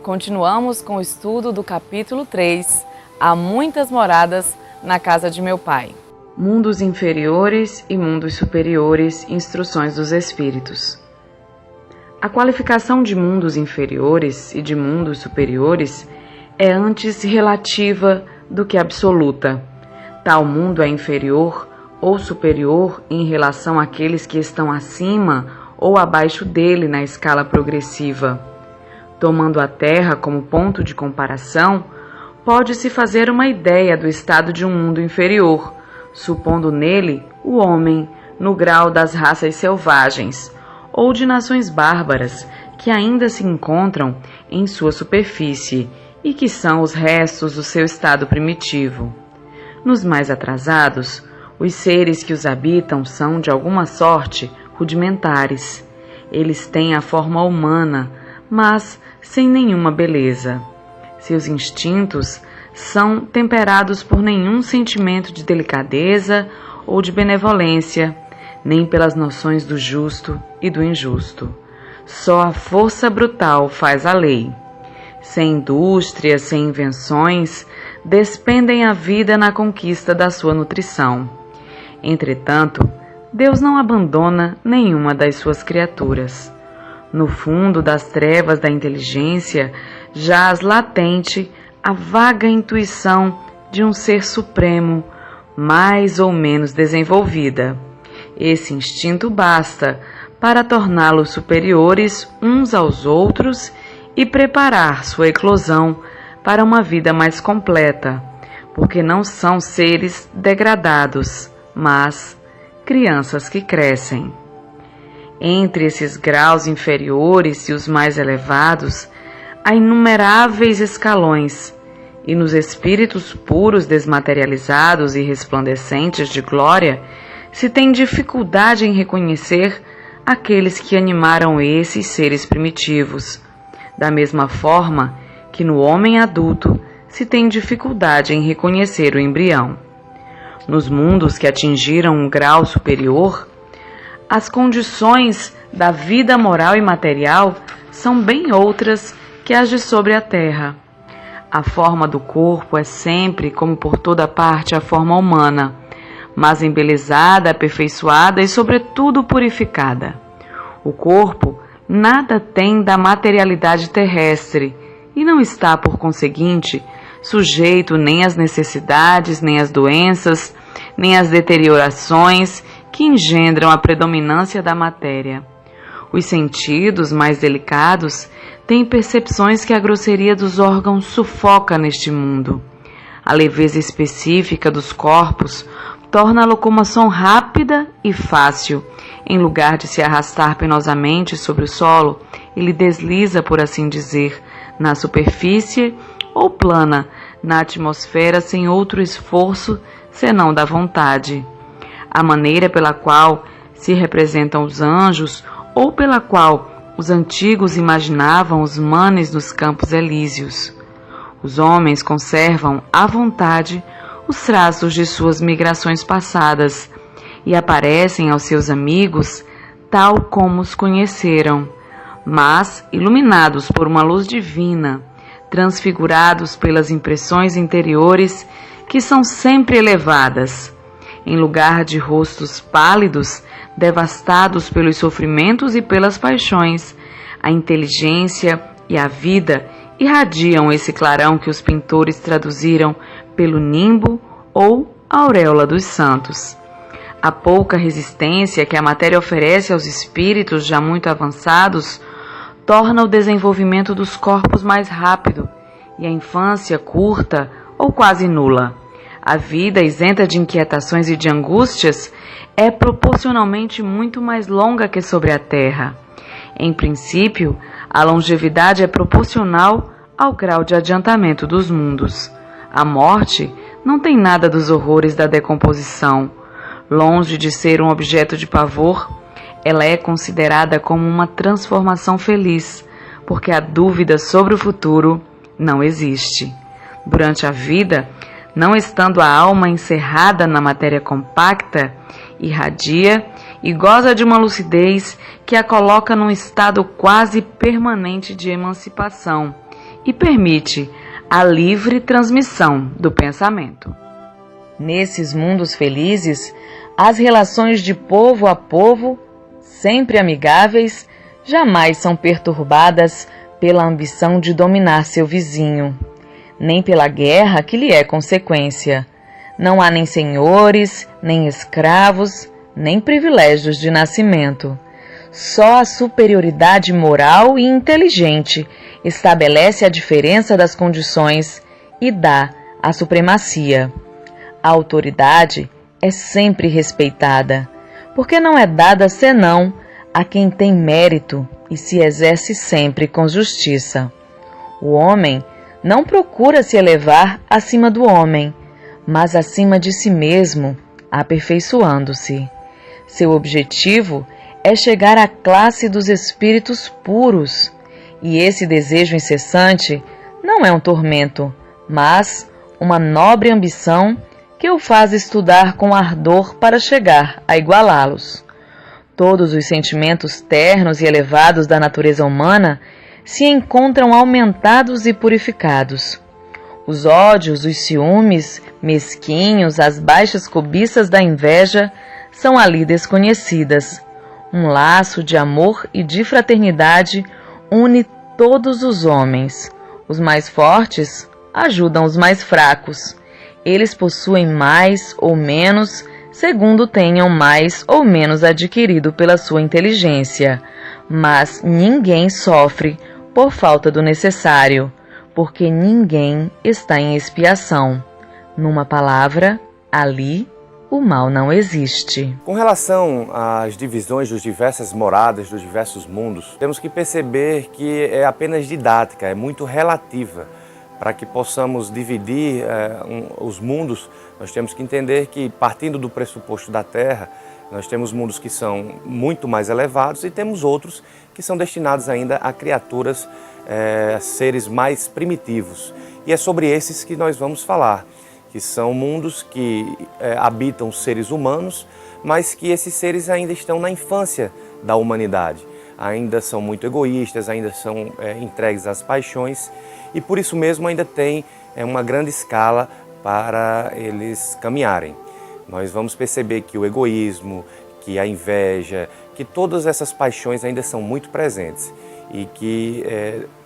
Continuamos com o estudo do capítulo 3, Há muitas moradas na casa de meu pai. Mundos inferiores e mundos superiores, instruções dos espíritos. A qualificação de mundos inferiores e de mundos superiores é antes relativa do que absoluta. Tal mundo é inferior ou superior em relação àqueles que estão acima ou abaixo dele na escala progressiva. Tomando a Terra como ponto de comparação, pode-se fazer uma ideia do estado de um mundo inferior, supondo nele o homem no grau das raças selvagens ou de nações bárbaras que ainda se encontram em sua superfície e que são os restos do seu estado primitivo. Nos mais atrasados, os seres que os habitam são, de alguma sorte, rudimentares. Eles têm a forma humana, mas sem nenhuma beleza. Seus instintos são temperados por nenhum sentimento de delicadeza ou de benevolência, nem pelas noções do justo e do injusto. Só a força brutal faz a lei. Sem indústrias, sem invenções, despendem a vida na conquista da sua nutrição. Entretanto, Deus não abandona nenhuma das suas criaturas. No fundo das trevas da inteligência jaz latente a vaga intuição de um ser supremo, mais ou menos desenvolvida. Esse instinto basta para torná-los superiores uns aos outros e preparar sua eclosão para uma vida mais completa, porque não são seres degradados, mas crianças que crescem. Entre esses graus inferiores e os mais elevados, há inumeráveis escalões, e nos espíritos puros desmaterializados e resplandecentes de glória, se tem dificuldade em reconhecer aqueles que animaram esses seres primitivos, da mesma forma que no homem adulto se tem dificuldade em reconhecer o embrião. Nos mundos que atingiram um grau superior, as condições da vida moral e material são bem outras que as de sobre a terra. A forma do corpo é sempre, como por toda parte, a forma humana, mas embelezada, aperfeiçoada e, sobretudo, purificada. O corpo nada tem da materialidade terrestre e não está, por conseguinte, sujeito nem às necessidades, nem às doenças, nem às deteriorações que engendram a predominância da matéria. Os sentidos mais delicados têm percepções que a grosseria dos órgãos sufoca neste mundo. A leveza específica dos corpos torna a locomoção rápida e fácil. Em lugar de se arrastar penosamente sobre o solo, ele desliza, por assim dizer, na superfície ou plana na atmosfera sem outro esforço senão da vontade. A maneira pela qual se representam os anjos ou pela qual os antigos imaginavam os manes dos campos elíseos. Os homens conservam à vontade os traços de suas migrações passadas e aparecem aos seus amigos tal como os conheceram, mas iluminados por uma luz divina, transfigurados pelas impressões interiores que são sempre elevadas. Em lugar de rostos pálidos, devastados pelos sofrimentos e pelas paixões, a inteligência e a vida irradiam esse clarão que os pintores traduziram pelo nimbo ou auréola dos santos. A pouca resistência que a matéria oferece aos espíritos já muito avançados torna o desenvolvimento dos corpos mais rápido e a infância curta ou quase nula. A vida, isenta de inquietações e de angústias, é proporcionalmente muito mais longa que sobre a terra. Em princípio, a longevidade é proporcional ao grau de adiantamento dos mundos. A morte não tem nada dos horrores da decomposição. Longe de ser um objeto de pavor, ela é considerada como uma transformação feliz, porque a dúvida sobre o futuro não existe. Durante a vida, não estando a alma encerrada na matéria compacta, irradia e goza de uma lucidez que a coloca num estado quase permanente de emancipação e permite a livre transmissão do pensamento. Nesses mundos felizes, as relações de povo a povo, sempre amigáveis, jamais são perturbadas pela ambição de dominar seu vizinho, nem pela guerra que lhe é consequência. Não há nem senhores, nem escravos, nem privilégios de nascimento. Só a superioridade moral e inteligente estabelece a diferença das condições e dá a supremacia. A autoridade é sempre respeitada, porque não é dada senão a quem tem mérito e se exerce sempre com justiça. O homem não procura se elevar acima do homem, mas acima de si mesmo, aperfeiçoando-se. Seu objetivo é chegar à classe dos espíritos puros, e esse desejo incessante não é um tormento, mas uma nobre ambição que o faz estudar com ardor para chegar a igualá-los. Todos os sentimentos ternos e elevados da natureza humana se encontram aumentados e purificados. Os ódios, os ciúmes mesquinhos, as baixas cobiças da inveja são ali desconhecidas. Um laço de amor e de fraternidade une todos os homens. Os mais fortes ajudam os mais fracos. Eles possuem mais ou menos, segundo tenham mais ou menos adquirido pela sua inteligência. Mas ninguém sofre por falta do necessário, porque ninguém está em expiação. Numa palavra, ali o mal não existe. Com relação às divisões das diversas moradas, dos diversos mundos, temos que perceber que é apenas didática, é muito relativa. Para que possamos dividir os mundos, nós temos que entender que, partindo do pressuposto da Terra, nós temos mundos que são muito mais elevados e temos outros que são destinados ainda a criaturas, seres mais primitivos. E é sobre esses que nós vamos falar, que são mundos que habitam seres humanos, mas que esses seres ainda estão na infância da humanidade. Ainda são muito egoístas, ainda são entregues às paixões e por isso mesmo ainda tem uma grande escala para eles caminharem. Nós vamos perceber que o egoísmo, que a inveja, que todas essas paixões ainda são muito presentes e que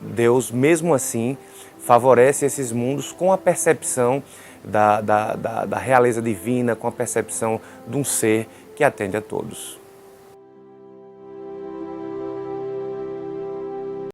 Deus, mesmo assim, favorece esses mundos com a percepção da realeza divina, com a percepção de um ser que atende a todos.